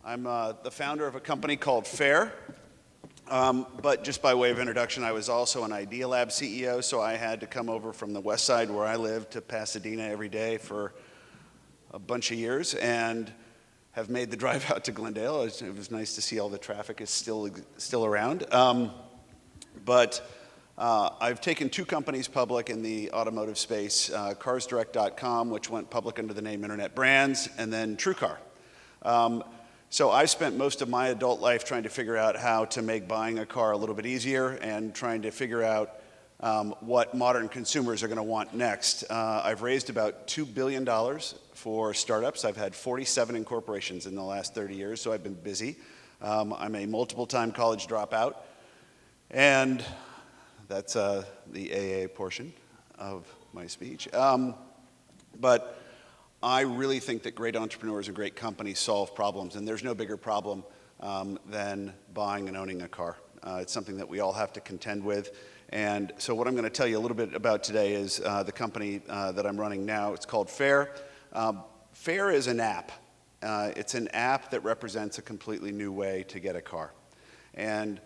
I'm the founder of a company called Fair. But just by way of introduction, I was also an Idea Lab CEO, so I had to come over from the west side where I live to Pasadena every day for a bunch of years and have made the drive out to Glendale. It was nice to see all the traffic is still around. I've taken two companies public in the automotive space, CarsDirect.com, which went public under the name Internet Brands, and then TrueCar. So I spent most of my adult life trying to figure out how to make buying a car a little bit easier and trying to figure out what modern consumers are going to want next. I've raised about $2 billion for startups. I've had 47 incorporations in the last 30 years, so I've been busy. I'm a multiple-time college dropout, and that's the AA portion of my speech. But I really think that great entrepreneurs and great companies solve problems, and there's no bigger problem than buying and owning a car. It's something that we all have to contend with. And so what I'm going to tell you a little bit about today is the company that I'm running now. It's called Fair. Fair is an app. It's an app that represents a completely new way to get a car. And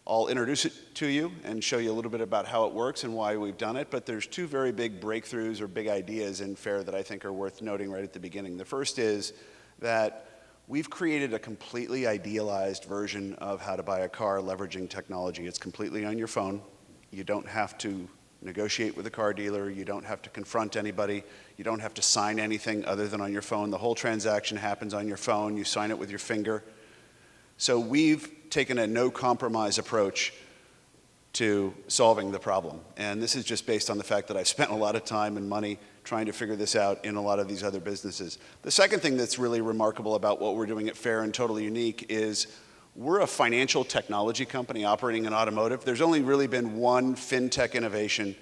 I'll introduce it to you and show you a little bit about how it works and why we've done it, but there's two very big breakthroughs or big ideas in Fair that I think are worth noting right at the beginning. The first is that we've created a completely idealized version of how to buy a car leveraging technology. It's completely on your phone. You don't have to negotiate with a car dealer. You don't have to confront anybody. You don't have to sign anything other than on your phone. The whole transaction happens on your phone. You sign it with your finger. So we've taken a no-compromise approach to solving the problem. And this is just based on the fact that I've spent a lot of time and money trying to figure this out in a lot of these other businesses. The second thing that's really remarkable about what we're doing at Fair and totally unique is we're a financial technology company operating in automotive. There's only really been one fintech innovation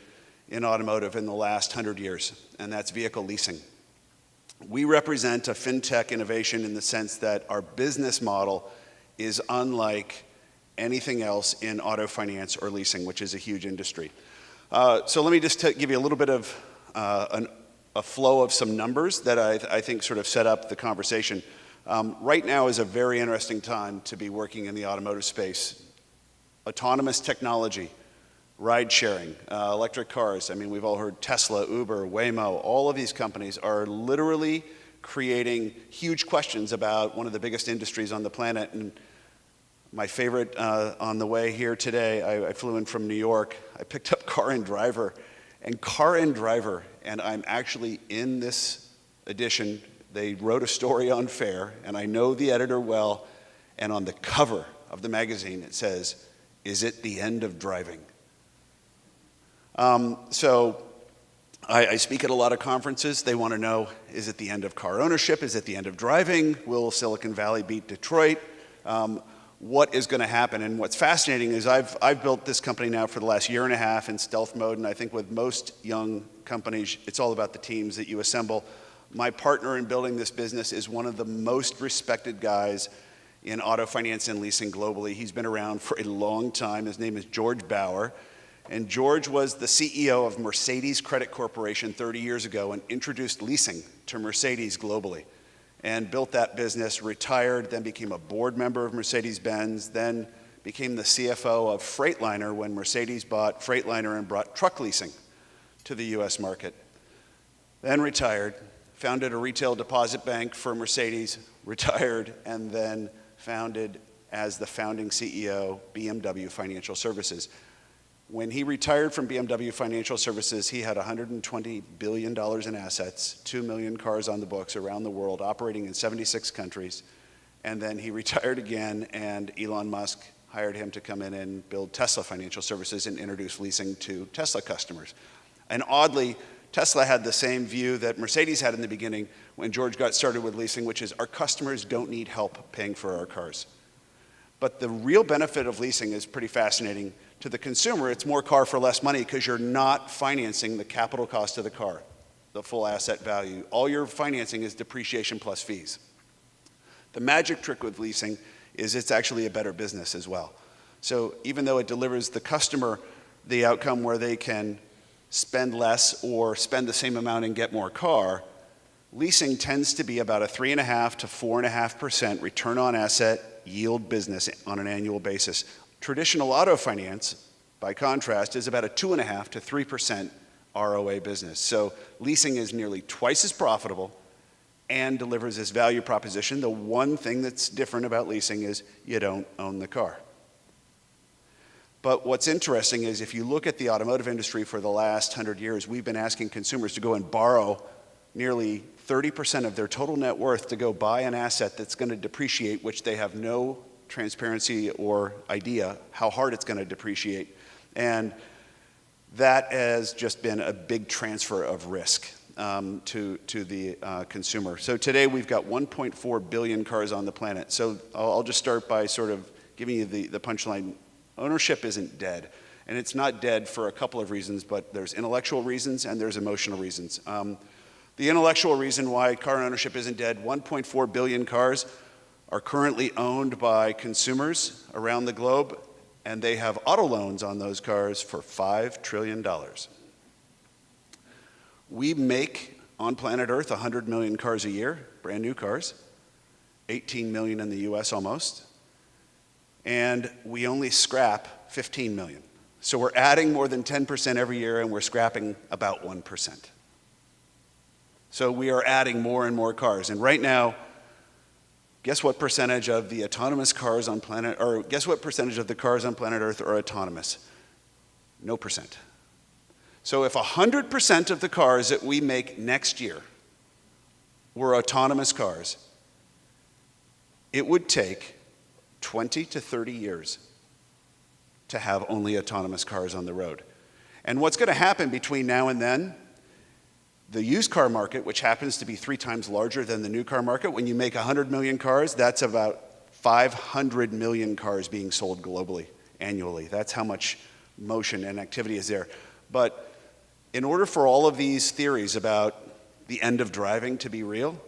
in automotive in the last 100 years, and that's vehicle leasing. We represent a fintech innovation in the sense that our business model is unlike anything else in auto finance or leasing, which is a huge industry. So let me just give you a little bit of a flow of some numbers that I think sort of set up the conversation. Right now is a very interesting time to be working in the automotive space. Autonomous technology, ride sharing, electric cars. I mean, we've all heard Tesla, Uber, Waymo. All of these companies are literally creating huge questions about one of the biggest industries on the planet. And my favorite on the way here today, I flew in from New York. I picked up Car and Driver. And Car and Driver, and I'm actually in this edition, they wrote a story on Fair, and I know the editor well, and on the cover of the magazine it says, "Is it the end of driving?" So I speak at a lot of conferences. They want to know, is it the end of car ownership? Is it the end of driving? Will Silicon Valley beat Detroit? What is going to happen? And what's fascinating is I've built this company now for the last year and a half in stealth mode, and I think with most young companies, it's all about the teams that you assemble. My partner in building this business is one of the most respected guys in auto finance and leasing globally. He's been around for a long time. His name is George Bauer. And George was the CEO of Mercedes Credit Corporation 30 years ago and introduced leasing to Mercedes globally and built that business, retired, then became a board member of Mercedes-Benz, then became the CFO of Freightliner when Mercedes bought Freightliner and brought truck leasing to the US market. Then retired, founded a retail deposit bank for Mercedes, retired, and then founded as the founding CEO, BMW Financial Services. When he retired from BMW Financial Services, he had $120 billion in assets, 2 million cars on the books around the world, operating in 76 countries. And then he retired again, and Elon Musk hired him to come in and build Tesla Financial Services and introduce leasing to Tesla customers. And oddly, Tesla had the same view that Mercedes had in the beginning when George got started with leasing, which is our customers don't need help paying for our cars. But the real benefit of leasing is pretty fascinating. To the consumer, it's more car for less money because you're not financing the capital cost of the car, the full asset value. All you're financing is depreciation plus fees. The magic trick with leasing is it's actually a better business as well. So even though it delivers the customer the outcome where they can spend less or spend the same amount and get more car, Leasing tends to be about a 3.5% to 4.5% return on asset yield business on an annual basis. Traditional auto finance, by contrast, is about a 2.5% to 3% ROA business. So leasing is nearly twice as profitable and delivers this value proposition. The one thing that's different about leasing is you don't own the car. But what's interesting is if you look at the automotive industry for the last 100 years, we've been asking consumers to go and borrow nearly 30% of their total net worth to go buy an asset that's going to depreciate, which they have no transparency or idea how hard it's going to depreciate. And that has just been a big transfer of risk to the consumer. So today we've got 1.4 billion cars on the planet. So I'll just start by sort of giving you the punchline. Ownership isn't dead. And it's not dead for a couple of reasons, but there's intellectual reasons and there's emotional reasons. The intellectual reason why car ownership isn't dead, 1.4 billion cars are currently owned by consumers around the globe, and they have auto loans on those cars for $5 trillion. We make, on planet Earth, 100 million cars a year, brand new cars, 18 million in the US almost, and we only scrap 15 million. So we're adding more than 10% every year, and we're scrapping about 1%. So we are adding more and more cars. And right now, guess what percentage of the autonomous cars on planet, or guess what percentage of the cars on planet Earth are autonomous? No percent. So if 100% of the cars that we make next year were autonomous cars, it would take 20 to 30 years to have only autonomous cars on the road. And what's going to happen between now and then, the used car market, which happens to be 3 times larger than the new car market, when you make 100 million cars, that's about 500 million cars being sold globally annually. That's how much motion and activity is there. But in order for all of these theories about the end of driving to be real,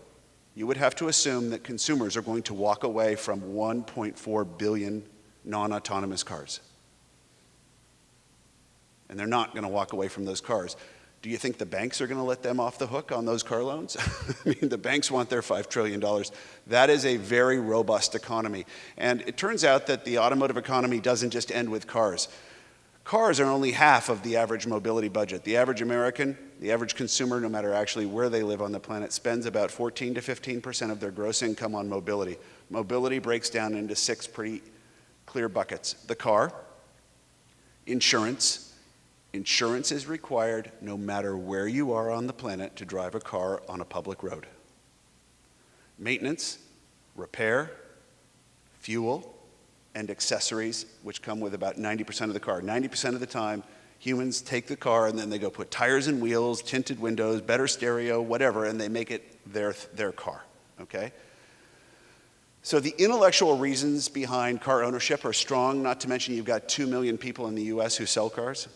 you would have to assume that consumers are going to walk away from 1.4 billion non-autonomous cars. And they're not going to walk away from those cars. Do you think the banks are going to let them off the hook on those car loans? I mean, the banks want their $5 trillion. That is a very robust economy. And it turns out that the automotive economy doesn't just end with cars. Cars are only half of the average mobility budget. The average American, the average consumer, no matter actually where they live on the planet, spends about 14 to 15% of their gross income on mobility. Mobility breaks down into 6 pretty clear buckets. The car, insurance. Insurance is required no matter where you are on the planet to drive a car on a public road. Maintenance, repair, fuel, and accessories, which come with about 90% of the car. 90% of the time, humans take the car and then they go put tires and wheels, tinted windows, better stereo, whatever, and they make it their car, okay? So the intellectual reasons behind car ownership are strong, not to mention you've got 2 million people in the US who sell cars.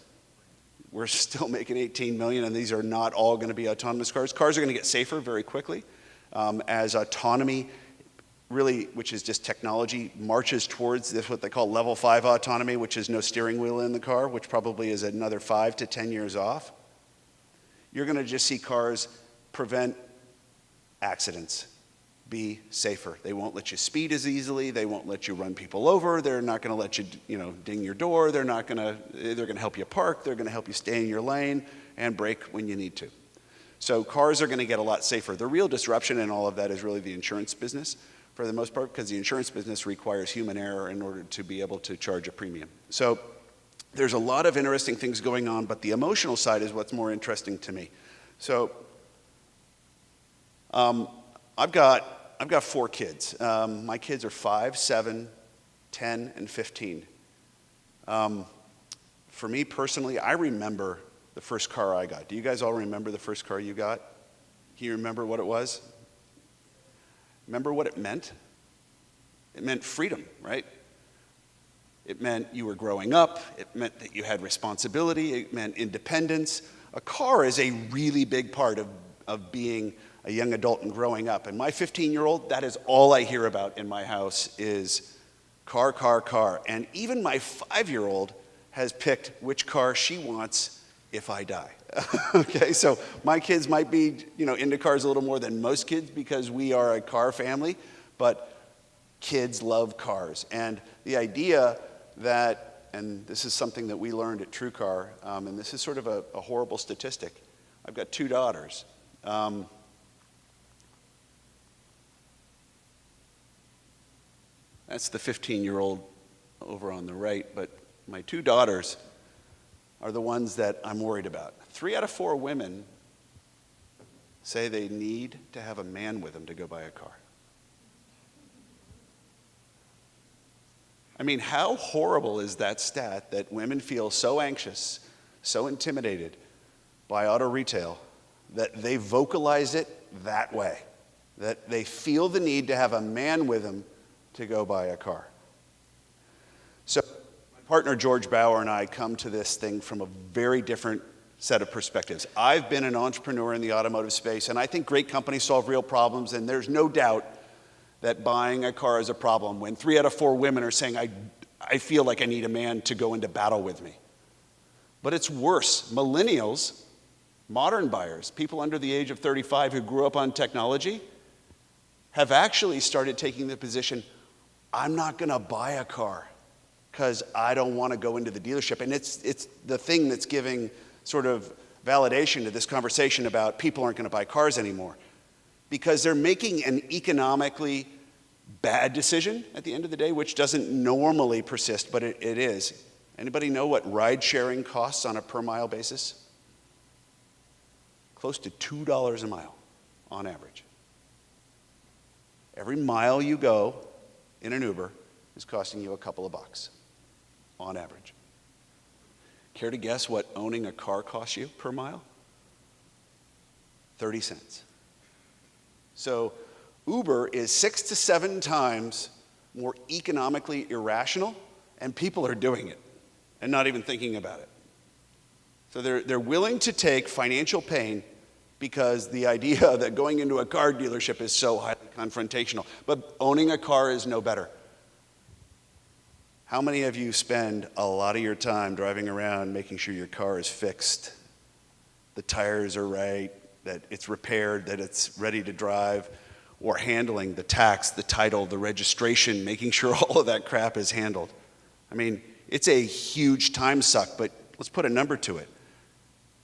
We're still making 18 million, and these are not all going to be autonomous cars. Cars are going to get safer very quickly as autonomy, really, which is just technology, marches towards this, what they call level 5 autonomy, which is no steering wheel in the car, which probably is another 5 to 10 years off. You're going to just see cars prevent accidents, be safer. They won't let you speed as easily. They won't let you run people over. They're not going to let you, ding your door. They're going to help you park. They're going to help you stay in your lane and brake when you need to. So cars are going to get a lot safer. The real disruption in all of that is really the insurance business for the most part, because the insurance business requires human error in order to be able to charge a premium. So there's a lot of interesting things going on, but the emotional side is what's more interesting to me. So I've got 4 kids. My kids are 5, 7, 10, and 15. For me personally, I remember the first car I got. Do you guys all remember the first car you got? Can you remember what it was? Remember what it meant? It meant freedom, right? It meant you were growing up. It meant that you had responsibility. It meant independence. A car is a really big part of being a young adult and growing up. And my 15-year-old, that is all I hear about in my house is car, car, car. And even my 5-year-old has picked which car she wants if I die. Okay, so my kids might be, into cars a little more than most kids because we are a car family, but kids love cars. And the idea that, and this is something that we learned at TrueCar, and this is sort of a horrible statistic. I've got 2 daughters. That's the 15-year-old over on the right, but my 2 daughters are the ones that I'm worried about. 3 out of 4 women say they need to have a man with them to go buy a car. I mean, how horrible is that stat that women feel so anxious, so intimidated by auto retail that they vocalize it that way, that they feel the need to have a man with them to go buy a car. So my partner George Bauer and I come to this thing from a very different set of perspectives. I've been an entrepreneur in the automotive space, and I think great companies solve real problems, and there's no doubt that buying a car is a problem when 3 out of 4 women are saying, I feel like I need a man to go into battle with me. But it's worse. Millennials, modern buyers, people under the age of 35 who grew up on technology, have actually started taking the position, I'm not going to buy a car because I don't want to go into the dealership. And it's the thing that's giving sort of validation to this conversation about people aren't going to buy cars anymore, because they're making an economically bad decision at the end of the day, which doesn't normally persist, but it is. Anybody know what ride sharing costs on a per mile basis? Close to $2 a mile on average. Every mile you go in an Uber is costing you a couple of bucks on average. Care to guess what owning a car costs you per mile? 30 cents. So Uber is 6 to 7 times more economically irrational, and people are doing it and not even thinking about it. So they're willing to take financial pain because the idea that going into a car dealership is so highly confrontational. But owning a car is no better. How many of you spend a lot of your time driving around making sure your car is fixed, the tires are right, that it's repaired, that it's ready to drive, or handling the tax, the title, the registration, making sure all of that crap is handled? I mean, it's a huge time suck, but let's put a number to it.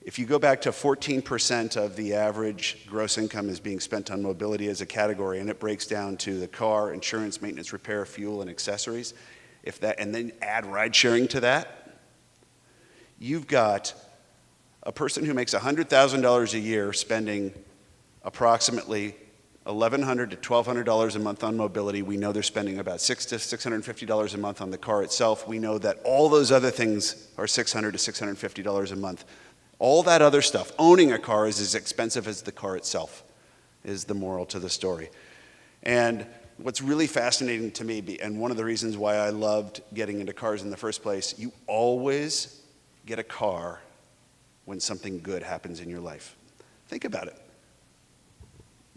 If you go back to 14% of the average gross income is being spent on mobility as a category, and it breaks down to the car, insurance, maintenance, repair, fuel, and accessories, and then add ride sharing to that, you've got a person who makes $100,000 a year spending approximately $1,100 to $1,200 a month on mobility. We know they're spending about $600 to $650 a month on the car itself. We know that all those other things are $600 to $650 a month. All that other stuff, owning a car is as expensive as the car itself, is the moral to the story. And what's really fascinating to me, and one of the reasons why I loved getting into cars in the first place, you always get a car when something good happens in your life. Think about it.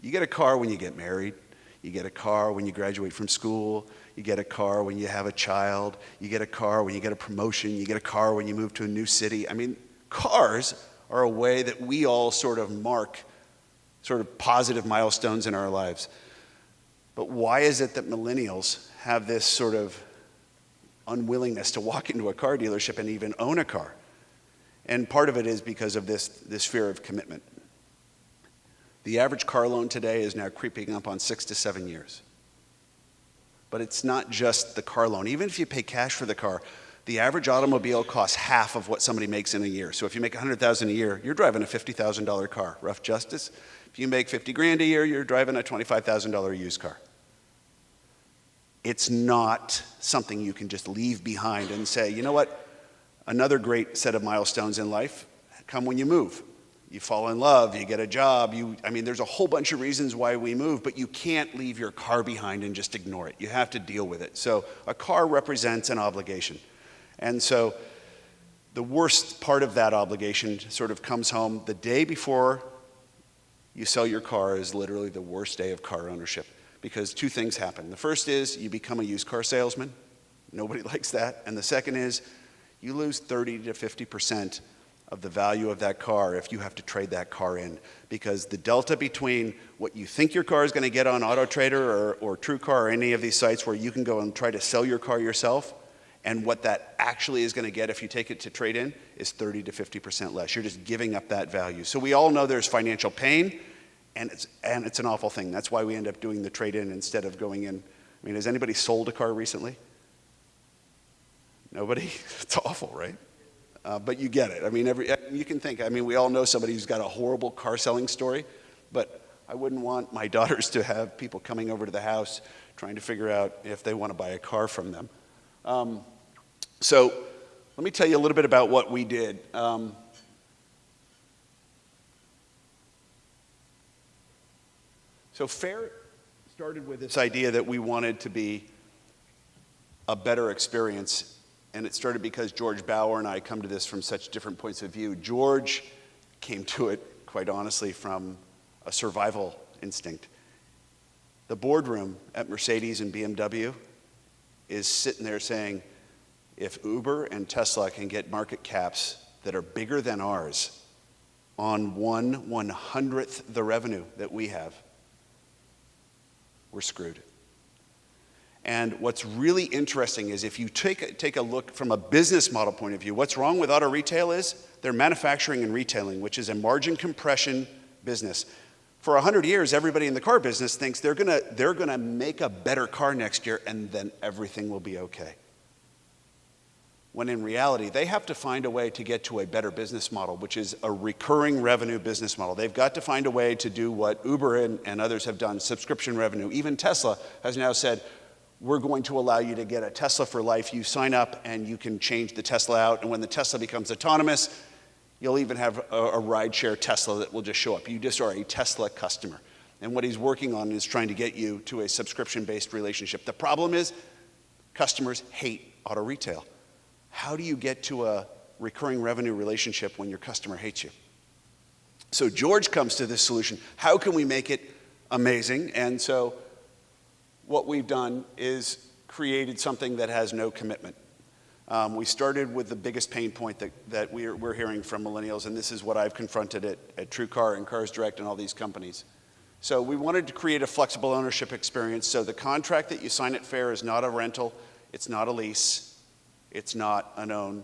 You get a car when you get married. You get a car when you graduate from school. You get a car when you have a child. You get a car when you get a promotion. You get a car when you move to a new city. I mean, cars are a way that we all sort of mark sort of positive milestones in our lives. But why is it that millennials have this sort of unwillingness to walk into a car dealership and even own a car? And part of it is because of this fear of commitment. The average car loan today is now creeping up on 6 to 7 years. But it's not just the car loan. Even if you pay cash for the car, the average automobile costs half of what somebody makes in a year. So if you make $100,000 a year, you're driving a $50,000 car, rough justice. If you make $50,000 a year, you're driving a $25,000 used car. It's not something you can just leave behind and say, you know what, another great set of milestones in life come when you move. You fall in love, you get a job, there's a whole bunch of reasons why we move, but you can't leave your car behind and just ignore it. You have to deal with it. So a car represents an obligation. And so the worst part of that obligation sort of comes home the day before you sell your car is literally the worst day of car ownership, because 2 things happen. The first is you become a used car salesman. Nobody likes that. And the second is you lose 30 to 50% of the value of that car if you have to trade that car in. Because the delta between what you think your car is going to get on AutoTrader or TrueCar or any of these sites where you can go and try to sell your car yourself, and what that actually is going to get if you take it to trade in is 30 to 50% less. You're just giving up that value. So we all know there's financial pain, and it's an awful thing. That's why we end up doing the trade in instead of going in. I mean, has anybody sold a car recently? Nobody? It's awful, right? But you get it. I mean, you can think, I mean, we all know somebody who's got a horrible car selling story, but I wouldn't want my daughters to have people coming over to the house trying to figure out if they want to buy a car from them. So let me tell you a little bit about what we did. So FAIR started with this idea that we wanted to be a better experience, and it started because George Bauer and I come to this from such different points of view. George came to it, quite honestly, from a survival instinct. The boardroom at Mercedes and BMW is sitting there saying, if Uber and Tesla can get market caps that are bigger than ours on 1/100th the revenue that we have, we're screwed. And what's really interesting is if you take a look from a business model point of view, what's wrong with auto retail is they're manufacturing and retailing, which is a margin compression business. For 100 years, everybody in the car business thinks they're gonna make a better car next year and then everything will be okay. When in reality, they have to find a way to get to a better business model, which is a recurring revenue business model. They've got to find a way to do what Uber and others have done, subscription revenue. Even Tesla has now said, we're going to allow you to get a Tesla for life. You sign up and you can change the Tesla out. And when the Tesla becomes autonomous, you'll even have a rideshare Tesla that will just show up. You just are a Tesla customer. And what he's working on is trying to get you to a subscription-based relationship. The problem is customers hate auto retail. How do you get to a recurring revenue relationship when your customer hates you? So George comes to this solution. How can we make it amazing? And so what we've done is created something that has no commitment. We started with the biggest pain point that we're hearing from millennials, and this is what I've confronted at TrueCar and Cars Direct and all these companies. So we wanted to create a flexible ownership experience. So the contract that you sign at FAIR is not a rental, it's not a lease, it's not an own.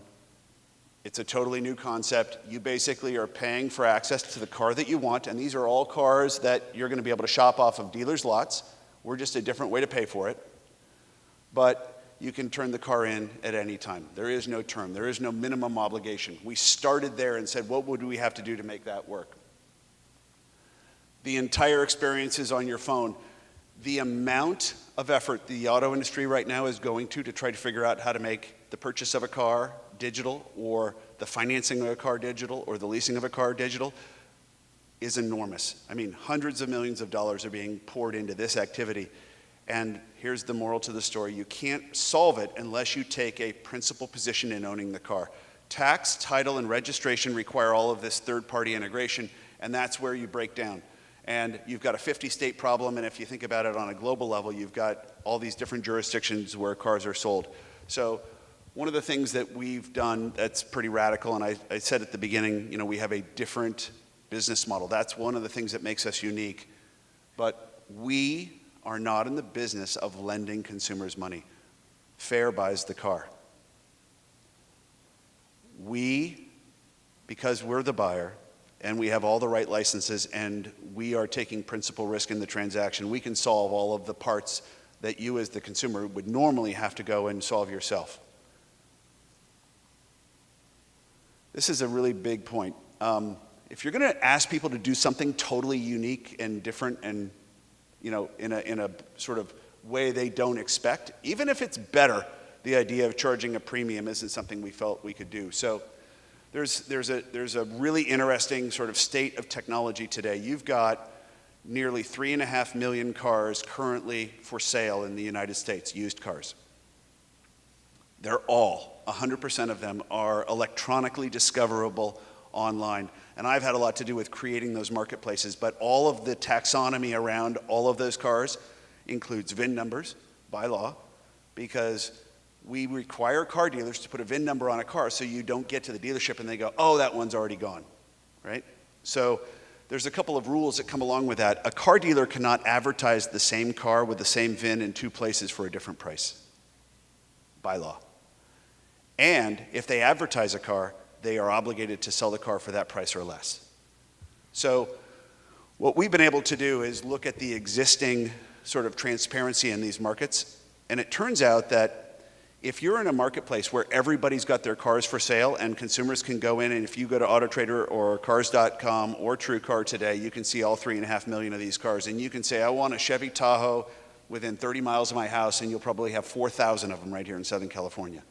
It's a totally new concept. You basically are paying for access to the car that you want, and these are all cars that you're going to be able to shop off of dealers' lots. We're just a different way to pay for it. But you can turn the car in at any time. There is no term. There is no minimum obligation. We started there and said, what would we have to do to make that work? The entire experience is on your phone. The amount of effort the auto industry right now is going to try to figure out how to make the purchase of a car digital, or the financing of a car digital, or the leasing of a car digital is enormous. I mean, hundreds of millions of dollars are being poured into this activity. And here's the moral to the story. You can't solve it unless you take a principal position in owning the car. Tax, title, and registration require all of this third-party integration, and that's where you break down. And you've got a 50-state problem, and if you think about it on a global level, you've got all these different jurisdictions where cars are sold. So one of the things that we've done that's pretty radical, and I said at the beginning, we have a different business model. That's one of the things that makes us unique. But we are not in the business of lending consumers money. FAIR buys the car. We, because we're the buyer, and we have all the right licenses, and we are taking principal risk in the transaction, we can solve all of the parts that you as the consumer would normally have to go and solve yourself. This is a really big point. If you're going to ask people to do something totally unique and different and in a sort of way they don't expect, even if it's better, the idea of charging a premium isn't something we felt we could do. So there's a really interesting sort of state of technology today. You've got nearly 3.5 million cars currently for sale in the United States, used cars. They're all, 100% of them are electronically discoverable online. And I've had a lot to do with creating those marketplaces, but all of the taxonomy around all of those cars includes VIN numbers by law, because we require car dealers to put a VIN number on a car so you don't get to the dealership and they go, oh, that one's already gone, right? So there's a couple of rules that come along with that. A car dealer cannot advertise the same car with the same VIN in two places for a different price, by law. And if they advertise a car, they are obligated to sell the car for that price or less. So what we've been able to do is look at the existing sort of transparency in these markets, and it turns out that if you're in a marketplace where everybody's got their cars for sale and consumers can go in, and if you go to AutoTrader or Cars.com or TrueCar today, you can see all 3.5 million of these cars, and you can say, I want a Chevy Tahoe within 30 miles of my house, and you'll probably have 4,000 of them right here in Southern California.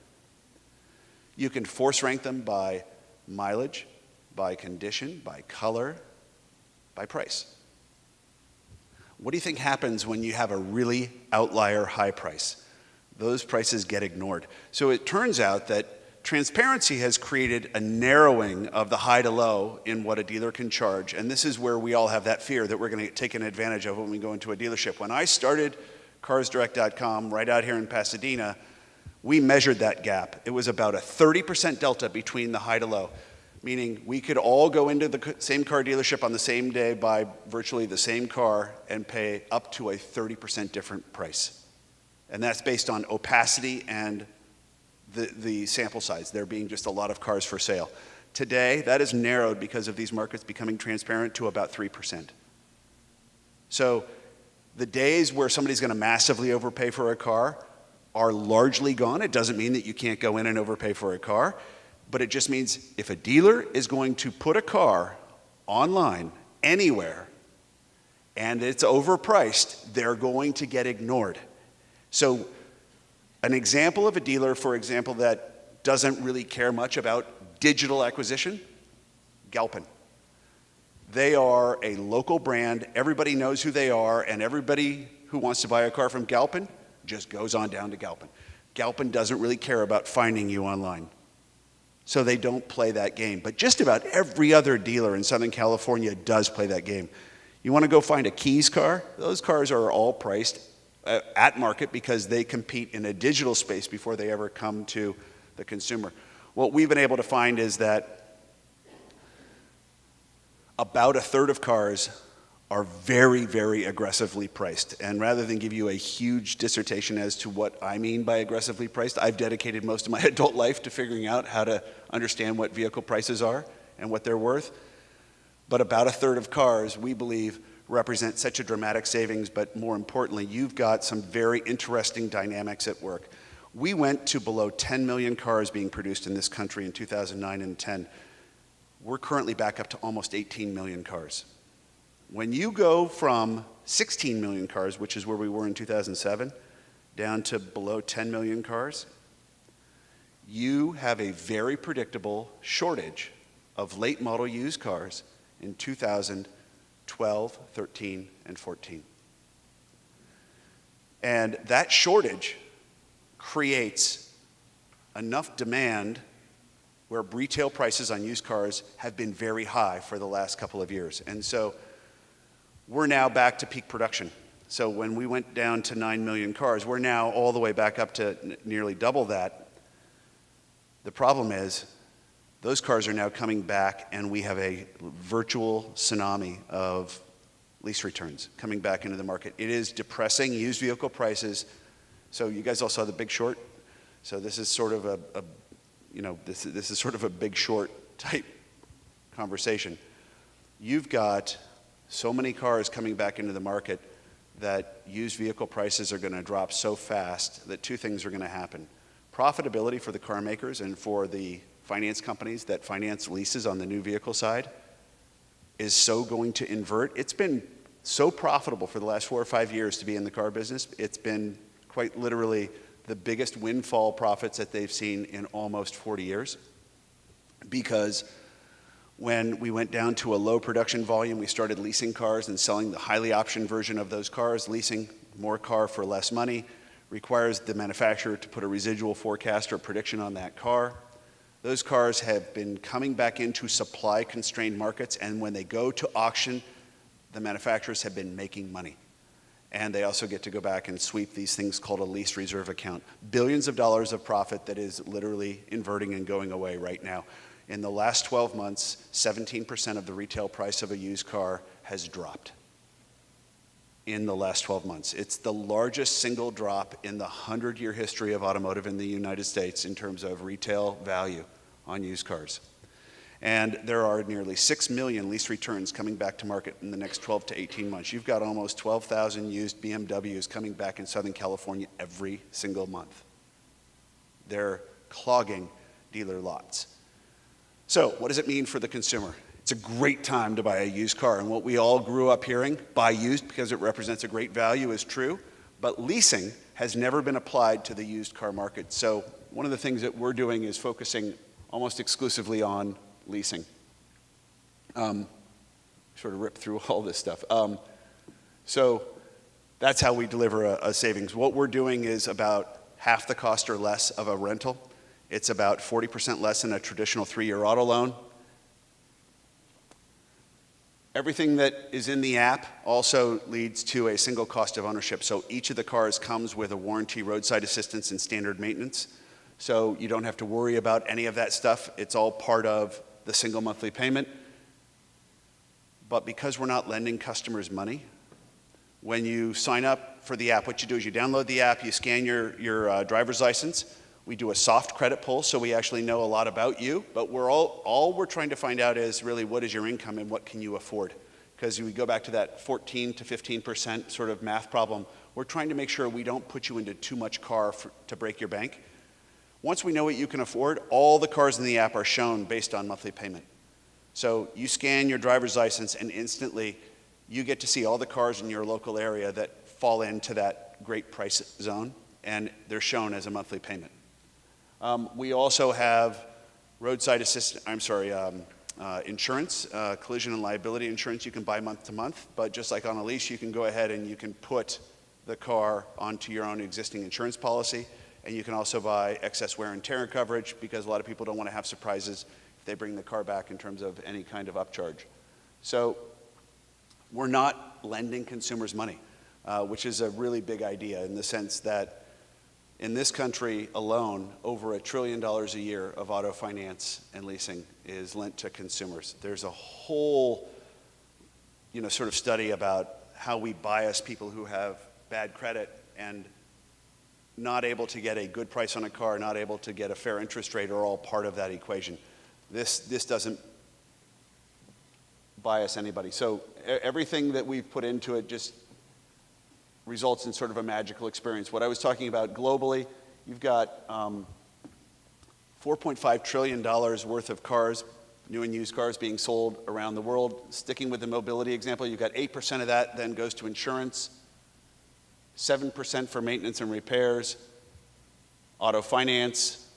You can force rank them by mileage, by condition, by color, by price. What do you think happens when you have a really outlier high price? Those prices get ignored. So it turns out that transparency has created a narrowing of the high to low in what a dealer can charge. And this is where we all have that fear that we're going to take an advantage of when we go into a dealership. When I started CarsDirect.com right out here in Pasadena, we measured that gap. It was about a 30% delta between the high to low, meaning we could all go into the same car dealership on the same day, buy virtually the same car, and pay up to a 30% different price. And that's based on opacity and the sample size, there being just a lot of cars for sale. Today, that is narrowed because of these markets becoming transparent to about 3%. So the days where somebody's going to massively overpay for a car are largely gone. It doesn't mean that you can't go in and overpay for a car, but it just means if a dealer is going to put a car online anywhere and it's overpriced, they're going to get ignored. So an example of a dealer, for example, that doesn't really care much about digital acquisition, Galpin. They are a local brand. Everybody knows who they are, and everybody who wants to buy a car from Galpin just goes on down to Galpin. Galpin doesn't really care about finding you online. So they don't play that game. But just about every other dealer in Southern California does play that game. You want to go find a Keys car? Those cars are all priced at market because they compete in a digital space before they ever come to the consumer. What we've been able to find is that about a third of cars are very, very aggressively priced. And rather than give you a huge dissertation as to what I mean by aggressively priced, I've dedicated most of my adult life to figuring out how to understand what vehicle prices are and what they're worth. But about a third of cars, we believe, represent such a dramatic savings, but more importantly, you've got some very interesting dynamics at work. We went to below 10 million cars being produced in this country in 2009 and 10. We're currently back up to almost 18 million cars. When you go from 16 million cars, which is where we were in 2007, down to below 10 million cars, you have a very predictable shortage of late model used cars in 2012, 13, and 14. And that shortage creates enough demand where retail prices on used cars have been very high for the last couple of years. And so we're now back to peak production. So when we went down to 9 million cars, we're now all the way back up to nearly double that. The problem is those cars are now coming back, and we have a virtual tsunami of lease returns coming back into the market. It is depressing used vehicle prices. So you guys all saw The Big Short. So this is sort of this is sort of a Big Short type conversation. You've got so many cars coming back into the market that used vehicle prices are going to drop so fast that two things are going to happen. Profitability for the car makers and for the finance companies that finance leases on the new vehicle side is so going to invert. It's been so profitable for the last 4 or 5 years to be in the car business. It's been quite literally the biggest windfall profits that they've seen in almost 40 years. Because when we went down to a low production volume, we started leasing cars and selling the highly optioned version of those cars. Leasing more car for less money requires the manufacturer to put a residual forecast or prediction on that car. Those cars have been coming back into supply-constrained markets, and when they go to auction, the manufacturers have been making money. And they also get to go back and sweep these things called a lease reserve account. Billions of dollars of profit that is literally inverting and going away right now. In the last 12 months, 17% of the retail price of a used car has dropped. In the last 12 months. It's the largest single drop in the 100-year history of automotive in the United States in terms of retail value on used cars. And there are nearly 6 million lease returns coming back to market in the next 12 to 18 months. You've got almost 12,000 used BMWs coming back in Southern California every single month. They're clogging dealer lots. So what does it mean for the consumer? It's a great time to buy a used car, and what we all grew up hearing, buy used because it represents a great value, is true, but leasing has never been applied to the used car market. So one of the things that we're doing is focusing almost exclusively on leasing. Sort of rip through all this stuff. So that's how we deliver a savings. What we're doing is about half the cost or less of a rental. It's about 40% less than a traditional 3-year auto loan. Everything that is in the app also leads to a single cost of ownership. So each of the cars comes with a warranty, roadside assistance, and standard maintenance. So you don't have to worry about any of that stuff. It's all part of the single monthly payment. But because we're not lending customers money, when you sign up for the app, what you do is you download the app, you scan your driver's license. We do a soft credit pull, so we actually know a lot about you, but all we're trying to find out is really what is your income and what can you afford? Because we go back to that 14 to 15% sort of math problem. We're trying to make sure we don't put you into too much car to break your bank. Once we know what you can afford, all the cars in the app are shown based on monthly payment. So you scan your driver's license and instantly you get to see all the cars in your local area that fall into that great price zone, and they're shown as a monthly payment. We also have roadside assistance, insurance, collision and liability insurance you can buy month to month, but just like on a lease, you can go ahead and you can put the car onto your own existing insurance policy, and you can also buy excess wear and tear coverage because a lot of people don't want to have surprises if they bring the car back in terms of any kind of upcharge. So we're not lending consumers money, which is a really big idea in the sense that in this country alone, over $1 trillion a year of auto finance and leasing is lent to consumers. There's a whole, sort of study about how we bias people who have bad credit and not able to get a good price on a car, not able to get a fair interest rate are all part of that equation. This doesn't bias anybody. So everything that we've put into it just results in sort of a magical experience. What I was talking about globally, you've got $4.5 trillion worth of cars, new and used cars being sold around the world. Sticking with the mobility example, you've got 8% of that then goes to insurance, 7% for maintenance and repairs, auto finance,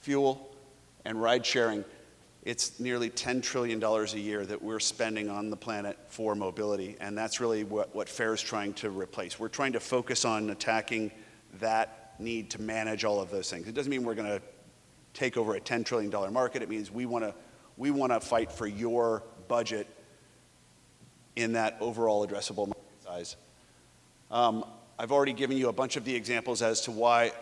fuel, and ride sharing. It's nearly $10 trillion a year that we're spending on the planet for mobility, and that's really what FAIR is trying to replace. We're trying to focus on attacking that need to manage all of those things. It doesn't mean we're going to take over a $10 trillion market. It means we want to fight for your budget in that overall addressable market size. I've already given you a bunch of the examples as to why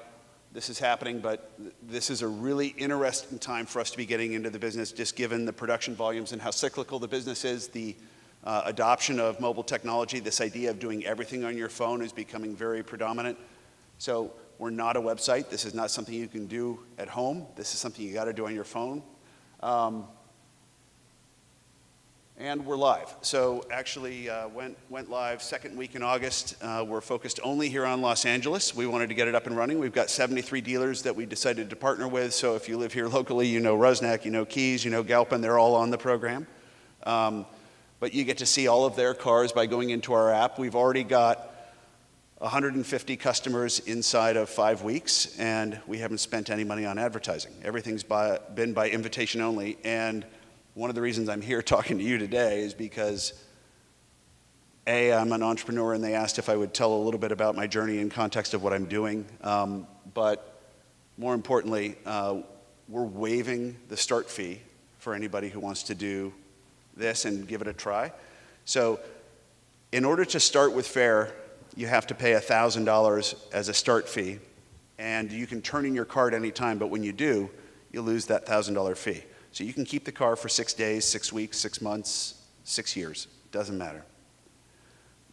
this is happening, but this is a really interesting time for us to be getting into the business, just given the production volumes and how cyclical the business is. The adoption of mobile technology, this idea of doing everything on your phone is becoming very predominant. So we're not a website. This is not something you can do at home. This is something you got to do on your phone. And we're live. So actually went live second week in August. We're focused only here on Los Angeles. We wanted to get it up and running. We've got 73 dealers that we decided to partner with. So if you live here locally, you know Rusnak, you know Keys, you know Galpin, they're all on the program. But you get to see all of their cars by going into our app. We've already got 150 customers inside of 5 weeks, and we haven't spent any money on advertising. Everything's been by invitation only. And one of the reasons I'm here talking to you today is because, A, I'm an entrepreneur, and they asked if I would tell a little bit about my journey in context of what I'm doing. But more importantly, we're waiving the start fee for anybody who wants to do this and give it a try. So In order to start with Fair, you have to pay $1,000 as a start fee, and you can turn in your car at any time, but when you do, you lose that $1,000 fee. So you can keep the car for 6 days, 6 weeks, 6 months, 6 years, doesn't matter.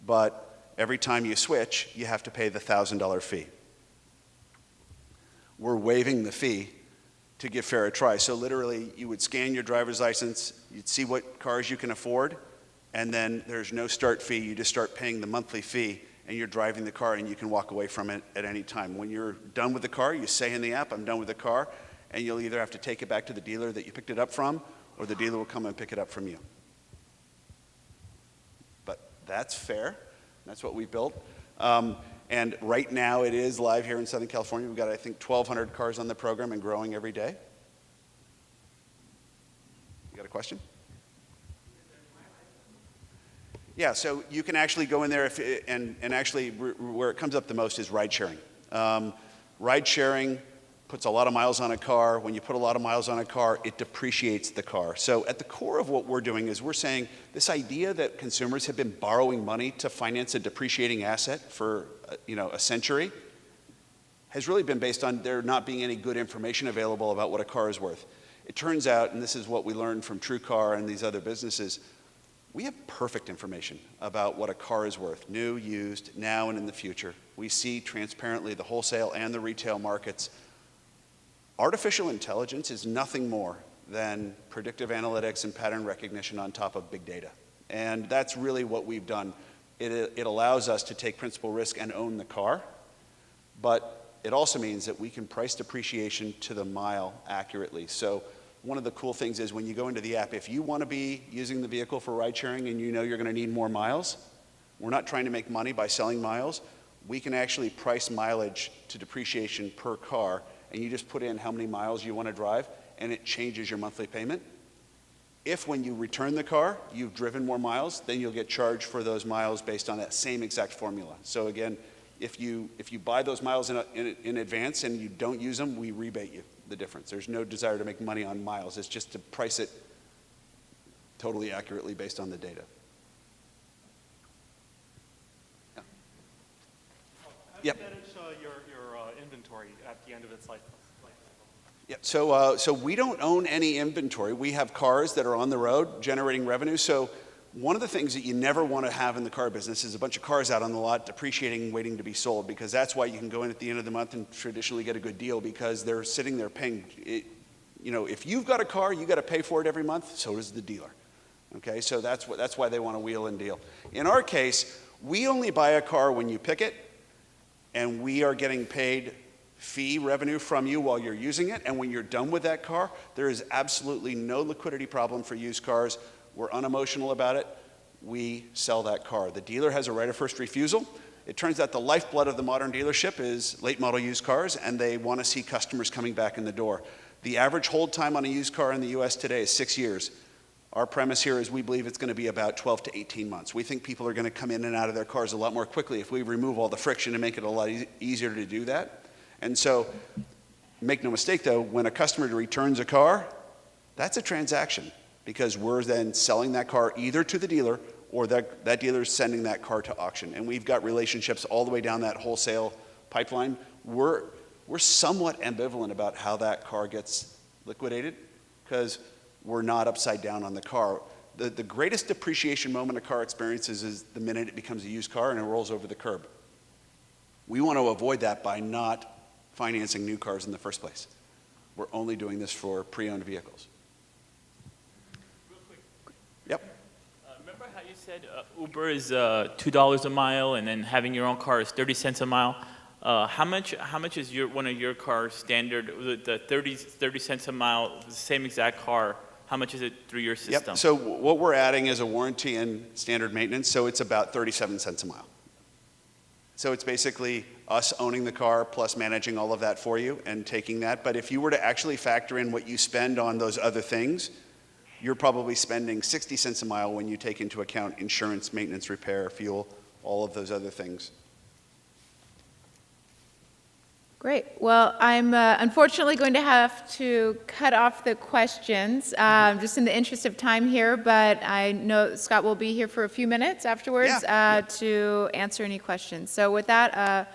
But every time you switch, you have to pay the $1,000 fee. We're waiving the fee to give Fair a try. So literally, you would scan your driver's license, you'd see what cars you can afford, and then there's no start fee. You just start paying the monthly fee, and you're driving the car, and you can walk away from it at any time. When you're done with the car, you say in the app, I'm done with the car, and you'll either have to take it back to the dealer that you picked it up from, or the dealer will come and pick it up from you. But that's Fair. That's what we built. And right now it is live here in Southern California. We've got, I think, 1,200 cars on the program and growing every day. You got a question? Yeah, so you can actually go in there and actually where it comes up the most is ride sharing. Ride sharing puts a lot of miles on a car. When you put a lot of miles on a car, it depreciates the car. So at the core of what we're doing is we're saying this idea that consumers have been borrowing money to finance a depreciating asset for a century has really been based on there not being any good information available about what a car is worth. It turns out, and this is what we learned from TrueCar and these other businesses, we have perfect information about what a car is worth, new, used, now, and in the future. We see transparently the wholesale and the retail markets. Artificial intelligence is nothing more than predictive analytics and pattern recognition on top of big data. And that's really what we've done. It allows us to take principal risk and own the car, but it also means that we can price depreciation to the mile accurately. So one of the cool things is when you go into the app, if you want to be using the vehicle for ride sharing and you know you're going to need more miles, we're not trying to make money by selling miles. We can actually price mileage to depreciation per car, and you just put in how many miles you want to drive, and it changes your monthly payment. If when you return the car, you've driven more miles, then you'll get charged for those miles based on that same exact formula. So again, if you buy those miles in advance and you don't use them, we rebate you the difference. There's no desire to make money on miles. It's just to price it totally accurately based on the data. Yeah. Yep. How do you manage your inventory at the end of its life? Yeah, so we don't own any inventory. We have cars that are on the road generating revenue. So one of the things that you never want to have in the car business is a bunch of cars out on the lot depreciating, waiting to be sold, because that's why you can go in at the end of the month and traditionally get a good deal because they're sitting there paying. If you've got a car, you got to pay for it every month. So does the dealer. Okay, so that's why they want to wheel and deal. In our case, we only buy a car when you pick it, and we are getting paid fee revenue from you while you're using it, and when you're done with that car, there is absolutely no liquidity problem for used cars. We're unemotional about it. We sell that car. The dealer has a right of first refusal. It turns out the lifeblood of the modern dealership is late model used cars, and they want to see customers coming back in the door. The average hold time on a used car in the US today is 6 years. Our premise here is we believe it's going to be about 12 to 18 months. We think people are going to come in and out of their cars a lot more quickly if we remove all the friction and make it a lot easier to do that. And so, make no mistake though, when a customer returns a car, that's a transaction because we're then selling that car either to the dealer or that dealer is sending that car to auction. And we've got relationships all the way down that wholesale pipeline. We're somewhat ambivalent about how that car gets liquidated because we're not upside down on the car. The greatest depreciation moment a car experiences is the minute it becomes a used car and it rolls over the curb. We want to avoid that by not financing new cars in the first place. We're only doing this for pre-owned vehicles. Real quick. Yep. Remember how you said Uber is $2 a mile and then having your own car is 30 cents a mile? How much is one of your cars standard, the 30 cents a mile, the same exact car, how much is it through your system? Yep. So what we're adding is a warranty and standard maintenance, so it's about 37 cents a mile. So it's basically us owning the car plus managing all of that for you and taking that. But if you were to actually factor in what you spend on those other things, you're probably spending 60 cents a mile when you take into account insurance, maintenance, repair, fuel, all of those other things. Great. Well, I'm unfortunately going to have to cut off the questions, just in the interest of time here, but I know Scott will be here for a few minutes afterwards to answer any questions. So with that,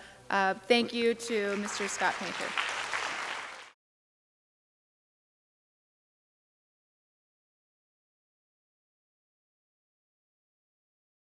thank you to Mr. Scott Painter.